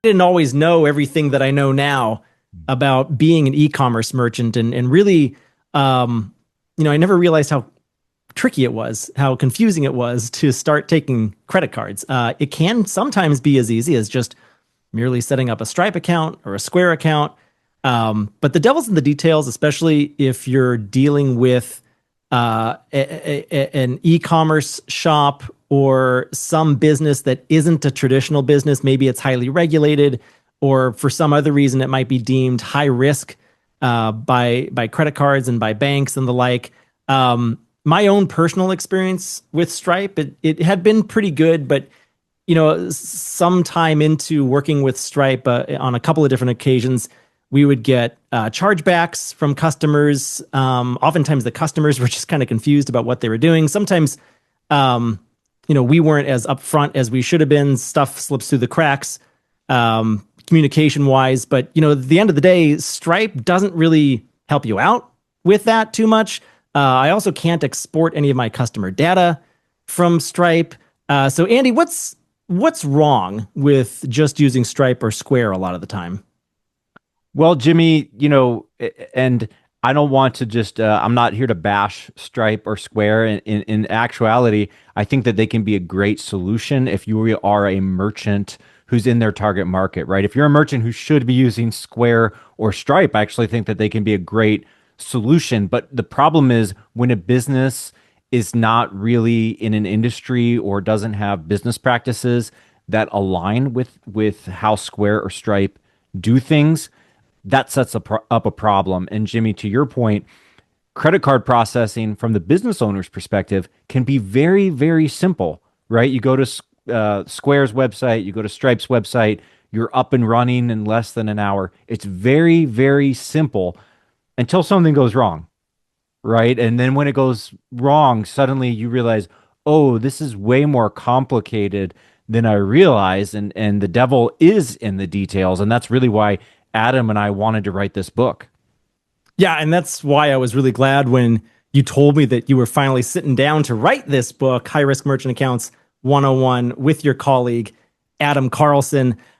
Didn't always know everything that I know now about being an e-commerce merchant, and really, I never realized how tricky it was, how confusing it was to start taking credit cards. It can sometimes be as easy as just merely setting up a Stripe account or a Square account. But the devil's in the details, especially if you're dealing with an e-commerce shop or some business that isn't a traditional business. Maybe it's highly regulated, or for some other reason, it might be deemed high risk by credit cards and by banks and the like. My own personal experience with Stripe, it had been pretty good, but some time into working with Stripe on a couple of different occasions, we would get chargebacks from customers. Oftentimes the customers were just kind of confused about what they were doing. Sometimes, we weren't as upfront as we should have been. Stuff slips through the cracks, communication wise. But, at the end of the day, Stripe doesn't really help you out with that too much. I also can't export any of my customer data from Stripe. So Andy, what's wrong with just using Stripe or Square a lot of the time? Well, Jimmy, and I don't want to just, I'm not here to bash Stripe or Square. In actuality, I think that they can be a great solution if you are a merchant who's in their target market, right? If you're a merchant who should be using Square or Stripe, I actually think that they can be a great solution. But the problem is when a business is not really in an industry or doesn't have business practices that align with how Square or Stripe do things, that sets up a problem. And Jimmy, to your point, credit card processing from the business owner's perspective can be very, very simple, right? You go to Square's website, you go to Stripe's website, you're up and running in less than an hour. It's very, very simple until something goes wrong, right? And then when it goes wrong, suddenly you realize, oh, this is way more complicated than I realized. And the devil is in the details. And that's really why Adam and I wanted to write this book. Yeah, and that's why I was really glad when you told me that you were finally sitting down to write this book, High Risk Merchant Accounts 101, with your colleague, Adam Carlson.